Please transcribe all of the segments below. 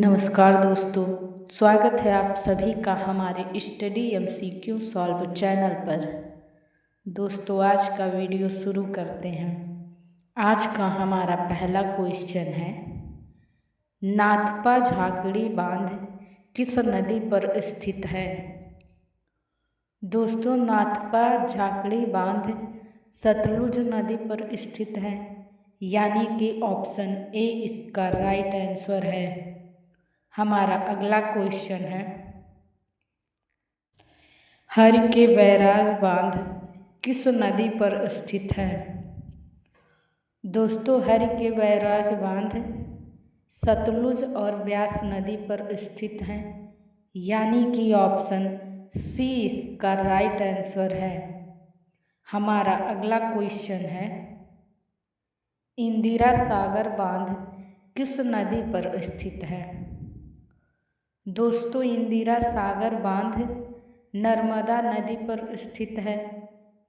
नमस्कार दोस्तों, स्वागत है आप सभी का हमारे स्टडी एमसीक्यू सॉल्व चैनल पर। दोस्तों, आज का वीडियो शुरू करते हैं। आज का हमारा पहला क्वेश्चन है, नाथपा झाकड़ी बांध किस नदी पर स्थित है? दोस्तों, नाथपा झाकड़ी बांध सतलुज नदी पर स्थित है, यानी कि ऑप्शन ए इसका राइट आंसर है। हमारा अगला क्वेश्चन है, हर के बैराज बांध किस नदी पर स्थित है? दोस्तों, हर के बैराज बांध सतलुज और ब्यास नदी पर स्थित है, यानी कि ऑप्शन सी इसका राइट आंसर है। हमारा अगला क्वेश्चन है, इंदिरा सागर बांध किस नदी पर स्थित है? दोस्तों, इंदिरा सागर बांध नर्मदा नदी पर स्थित है,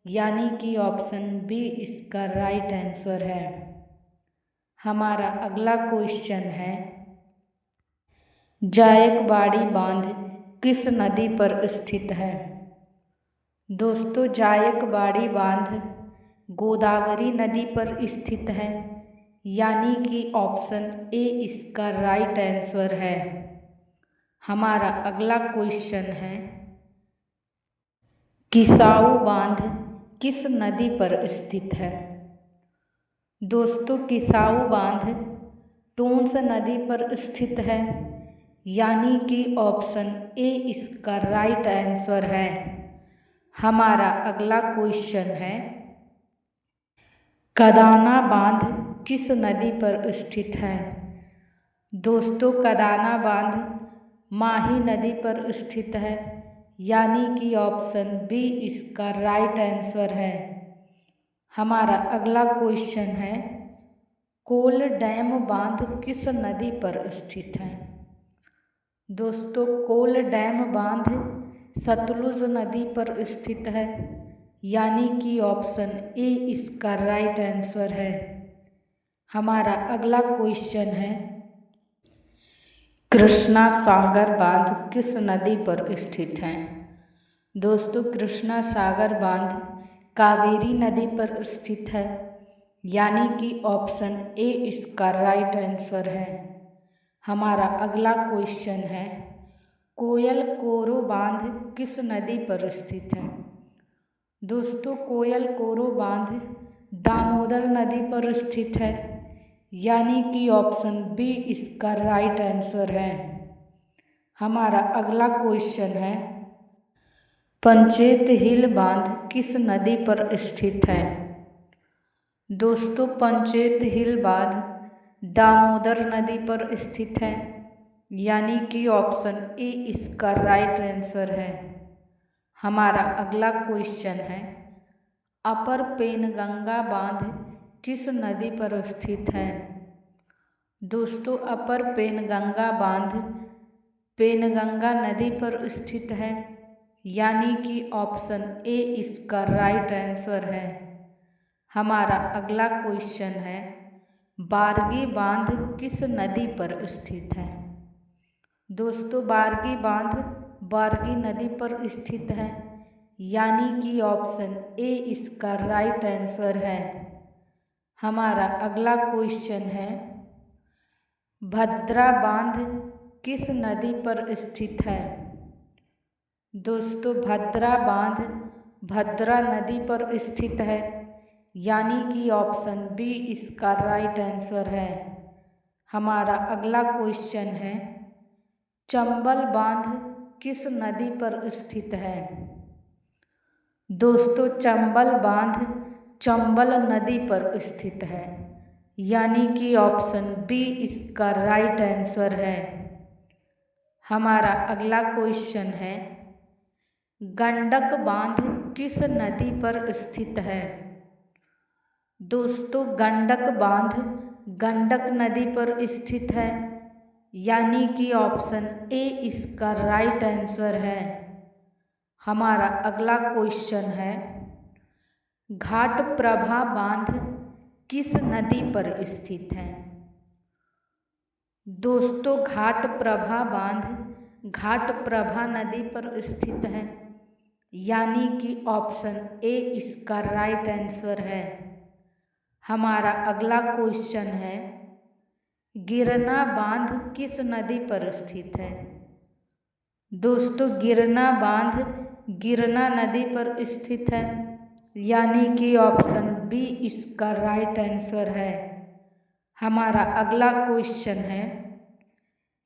यानी कि ऑप्शन बी इसका राइट आंसर है। हमारा अगला क्वेश्चन है, जायकवाड़ी बांध किस नदी पर स्थित है? दोस्तों, जायकवाड़ी बांध गोदावरी नदी पर स्थित है, यानी कि ऑप्शन ए इसका राइट आंसर है। हमारा अगला क्वेश्चन है, किसाऊ बांध किस नदी पर स्थित है? दोस्तों, किसाऊ बांध टोंस नदी पर स्थित है, यानी कि ऑप्शन ए इसका राइट आंसर है। हमारा अगला क्वेश्चन है, कदाना बांध किस नदी पर स्थित है? दोस्तों, कदाना बांध माही नदी पर स्थित है, यानी कि ऑप्शन बी इसका राइट आंसर है। हमारा अगला क्वेश्चन है, कोल डैम बांध किस नदी पर स्थित है? दोस्तों, कोल डैम बांध सतलुज नदी पर स्थित है, यानी कि ऑप्शन ए इसका राइट आंसर है। हमारा अगला क्वेश्चन है, कृष्णा सागर बांध किस नदी पर स्थित है? दोस्तों, कृष्णा सागर बांध कावेरी नदी पर स्थित है, यानी कि ऑप्शन ए इसका राइट आंसर है। हमारा अगला क्वेश्चन है, कोयल कोरो बांध किस नदी पर स्थित है? दोस्तों, कोयल कोरो बांध दामोदर नदी पर स्थित है, यानी कि ऑप्शन बी इसका राइट आंसर है। हमारा अगला क्वेश्चन है, पंचेत हिल बांध किस नदी पर स्थित है? दोस्तों, पंचेत हिल बांध दामोदर नदी पर स्थित है, यानी कि ऑप्शन ए इसका राइट आंसर है। हमारा अगला क्वेश्चन है, अपर पेनगंगा बांध किस नदी पर स्थित है? दोस्तों, अपर पेनगंगा बांध पेनगंगा नदी पर स्थित है, यानी कि ऑप्शन ए इसका राइट आंसर है। हमारा अगला क्वेश्चन है, बारगी बांध किस नदी पर स्थित है? दोस्तों, बारगी बांध बारगी नदी पर स्थित है, यानी कि ऑप्शन ए इसका राइट आंसर है। हमारा अगला क्वेश्चन है, भद्रा बांध किस नदी पर स्थित है? दोस्तों, भद्रा बांध भद्रा नदी पर स्थित है, यानी कि ऑप्शन बी इसका राइट आंसर है। हमारा अगला क्वेश्चन है, चंबल बांध किस नदी पर स्थित है? दोस्तों, चंबल बांध चंबल नदी पर स्थित है, यानी कि ऑप्शन बी इसका राइट आंसर है। हमारा अगला क्वेश्चन है, गंडक बांध किस नदी पर स्थित है? दोस्तों, गंडक बांध गंडक नदी पर स्थित है, यानी कि ऑप्शन ए इसका राइट आंसर है। हमारा अगला क्वेश्चन है, घाटप्रभा बांध किस नदी पर स्थित है? दोस्तों घाटप्रभा बांध घाटप्रभा नदी पर स्थित है, यानी कि ऑप्शन ए इसका राइट आंसर है। हमारा अगला क्वेश्चन है, गिरना बांध किस नदी पर स्थित है? दोस्तों गिरना बांध गिरना नदी पर स्थित है, यानी कि ऑप्शन बी इसका राइट आंसर है। हमारा अगला क्वेश्चन है,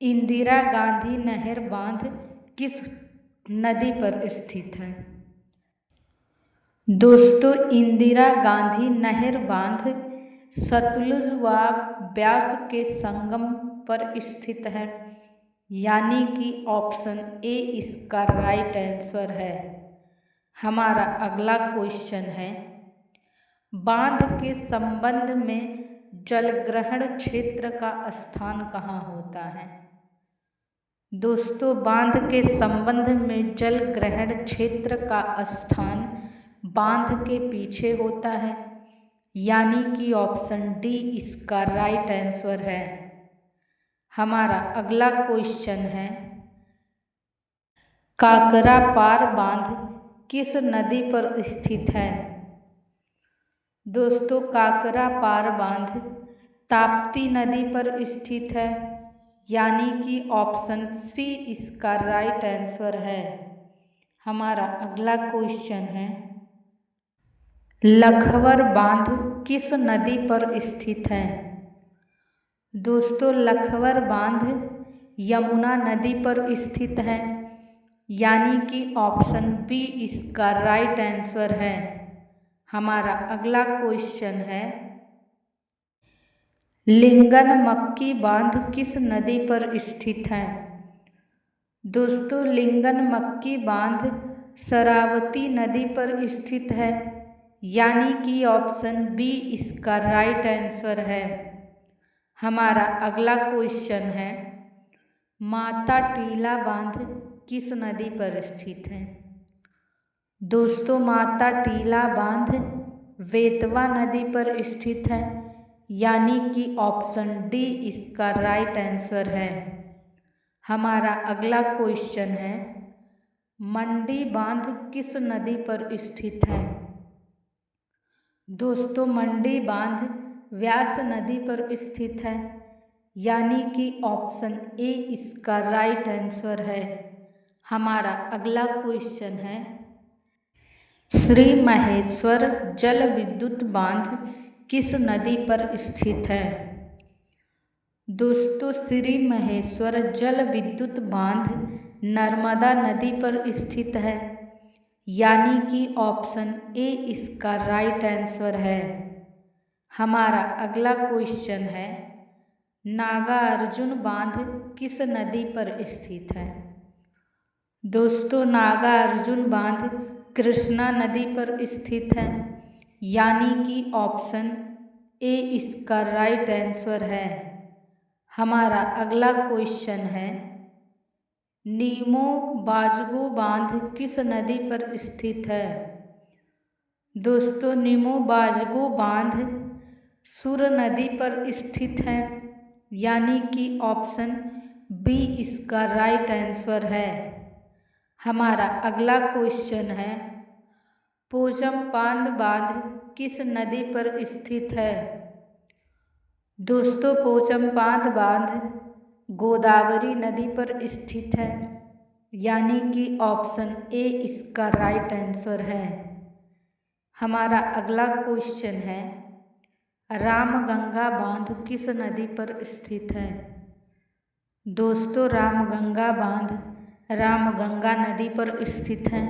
इंदिरा गांधी नहर बांध किस नदी पर स्थित है? दोस्तों इंदिरा गांधी नहर बांध सतलुज व ब्यास के संगम पर स्थित है, यानी कि ऑप्शन ए इसका राइट आंसर है। हमारा अगला क्वेश्चन है, बांध के संबंध में जलग्रहण क्षेत्र का स्थान कहाँ होता है? दोस्तों बांध के संबंध में जलग्रहण क्षेत्र का स्थान बांध के पीछे होता है, यानी कि ऑप्शन डी इसका राइट आंसर है। हमारा अगला क्वेश्चन है, काकरा पार बांध किस नदी पर स्थित है? दोस्तों काकरा पार बांध ताप्ती नदी पर स्थित है, यानी कि ऑप्शन सी इसका राइट आंसर है। हमारा अगला क्वेश्चन है, लखवर बांध किस नदी पर स्थित है? दोस्तों लखवर बांध यमुना नदी पर स्थित है, यानी कि ऑप्शन बी इसका राइट आंसर है। हमारा अगला क्वेश्चन है, लिंगन मक्की बांध किस नदी पर स्थित है? दोस्तों लिंगन मक्की बांध शरावती नदी पर स्थित है, यानी कि ऑप्शन बी इसका राइट आंसर है। हमारा अगला क्वेश्चन है, माता टीला बांध किस नदी पर स्थित है? दोस्तों माता टीला बांध बेतवा नदी पर स्थित है, यानी कि ऑप्शन डी इसका राइट आंसर है। हमारा अगला क्वेश्चन है, मंडी बांध किस नदी पर स्थित है? दोस्तों मंडी बांध व्यास नदी पर स्थित है, यानी कि ऑप्शन ए इसका राइट आंसर है। हमारा अगला क्वेश्चन है, श्री महेश्वर जल विद्युत बांध किस नदी पर स्थित है? दोस्तों श्री महेश्वर जल विद्युत बांध नर्मदा नदी पर स्थित है, यानी कि ऑप्शन ए इसका राइट आंसर है। हमारा अगला क्वेश्चन है, नागार्जुन बांध किस नदी पर स्थित है? दोस्तों नागार्जुन बांध कृष्णा नदी पर स्थित है, यानी कि ऑप्शन ए इसका राइट आंसर है। हमारा अगला क्वेश्चन है, नीमो बाजगो बांध किस नदी पर स्थित है? दोस्तों नीमो बाजगो बांध सुर नदी पर स्थित है, यानी कि ऑप्शन बी इसका राइट आंसर है। हमारा अगला क्वेश्चन है, पोचमपाद बांध किस नदी पर स्थित है? दोस्तों पोचमपाद बांध गोदावरी नदी पर स्थित है, यानी कि ऑप्शन ए इसका राइट आंसर है। हमारा अगला क्वेश्चन है, रामगंगा बांध किस नदी पर स्थित है? दोस्तों रामगंगा बांध रामगंगा नदी पर स्थित है,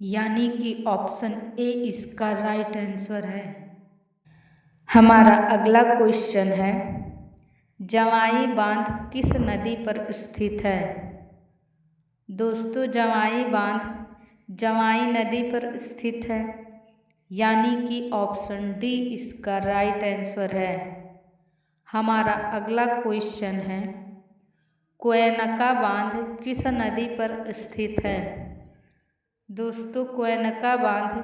यानी कि ऑप्शन ए इसका राइट आंसर है। हमारा अगला क्वेश्चन है, जवाई बांध किस नदी पर स्थित है? दोस्तों जवाई बांध जवाई नदी पर स्थित है, यानी कि ऑप्शन डी इसका राइट आंसर है। हमारा अगला क्वेश्चन है, कोयनका बांध किस नदी पर स्थित है? दोस्तों कोयनका बांध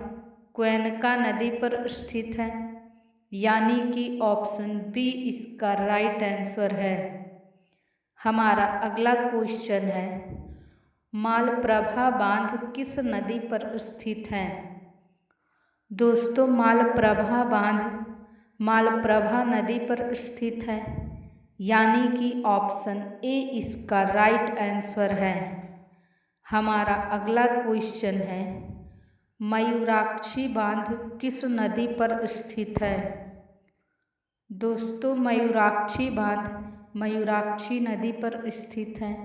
कोयनका नदी पर स्थित है, यानी कि ऑप्शन बी इसका राइट आंसर है। हमारा अगला क्वेश्चन है, मालप्रभा बांध किस नदी पर स्थित है? दोस्तों मालप्रभा बांध मालप्रभा नदी पर स्थित है, यानी कि ऑप्शन ए इसका राइट आंसर है। हमारा अगला क्वेश्चन है, मयूराक्षी बांध किस नदी पर स्थित है? दोस्तों मयूराक्षी बांध मयूराक्षी नदी पर स्थित है,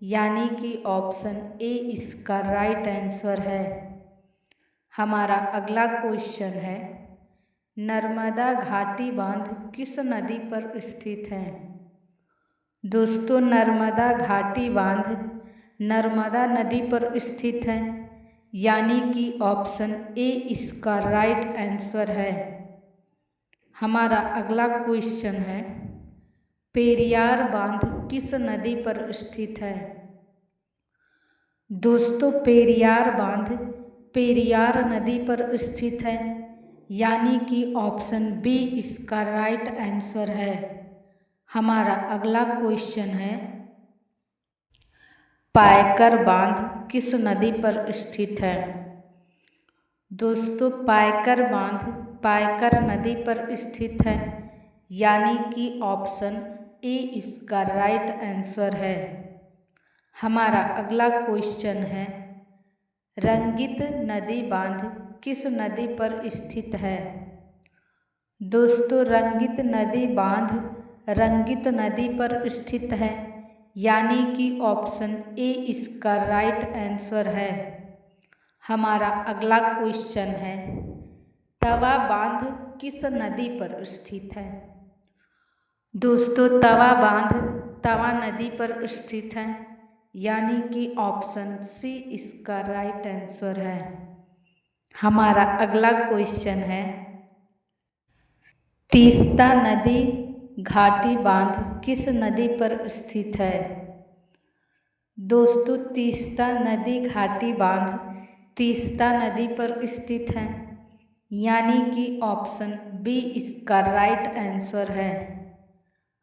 यानी कि ऑप्शन ए इसका राइट आंसर है। हमारा अगला क्वेश्चन है, नर्मदा घाटी बांध किस नदी पर स्थित है? दोस्तों नर्मदा घाटी बांध नर्मदा नदी पर स्थित है, यानी कि ऑप्शन ए इसका राइट आंसर है। हमारा अगला क्वेश्चन है, पेरियार बांध किस नदी पर स्थित है? दोस्तों पेरियार बांध पेरियार नदी पर स्थित है, यानी कि ऑप्शन बी इसका राइट आंसर है। हमारा अगला क्वेश्चन है, पायकर बांध किस नदी पर स्थित है? दोस्तों पायकर बांध पायकर नदी पर स्थित है, यानी कि ऑप्शन ए इसका राइट आंसर है। हमारा अगला क्वेश्चन है, रंगित नदी बांध किस नदी पर स्थित है? दोस्तों रंगित नदी बांध रंगित नदी पर स्थित है, यानी कि ऑप्शन ए इसका राइट आंसर है। हमारा अगला क्वेश्चन है, तवा बांध किस नदी पर स्थित है? दोस्तों तवा बांध तवा नदी पर स्थित है, यानी कि ऑप्शन सी इसका राइट आंसर है। हमारा अगला क्वेश्चन है, तीस्ता नदी घाटी बांध किस नदी पर स्थित है? दोस्तों तीस्ता नदी घाटी बांध तीस्ता नदी पर स्थित है, यानी कि ऑप्शन बी इसका राइट आंसर है।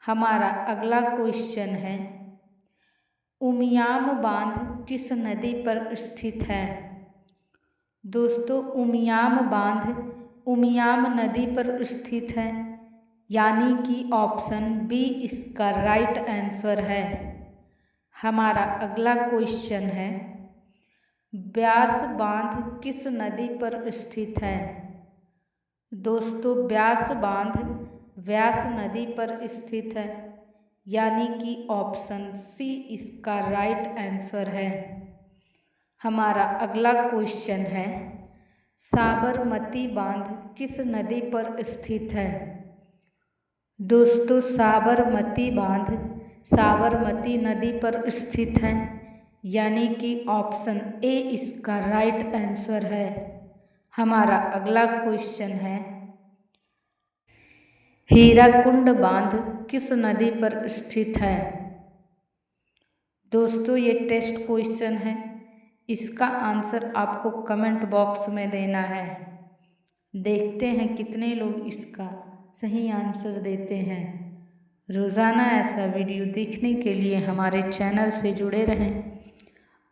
हमारा अगला क्वेश्चन है, उमियाम बांध किस नदी पर स्थित है? दोस्तों उमियाम बांध उमियाम नदी पर स्थित है, यानी कि ऑप्शन बी इसका राइट आंसर है। हमारा अगला क्वेश्चन है, ब्यास बांध किस नदी पर स्थित है? दोस्तों ब्यास बांध व्यास नदी पर स्थित है, यानी कि ऑप्शन सी इसका राइट आंसर है। हमारा अगला क्वेश्चन है, साबरमती बांध किस नदी पर स्थित है? दोस्तों साबरमती बांध साबरमती नदी पर स्थित है, यानी कि ऑप्शन ए इसका राइट आंसर है। हमारा अगला क्वेश्चन है, हीराकुंड बांध किस नदी पर स्थित है? दोस्तों ये टेस्ट क्वेश्चन है, इसका आंसर आपको कमेंट बॉक्स में देना है। देखते हैं कितने लोग इसका सही आंसर देते हैं। रोज़ाना ऐसा वीडियो देखने के लिए हमारे चैनल से जुड़े रहें।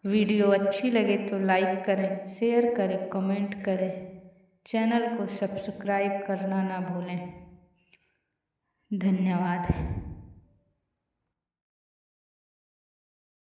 वीडियो अच्छी लगे तो लाइक करें, शेयर करें, कमेंट करें। चैनल को सब्सक्राइब करना ना भूलें। धन्यवाद।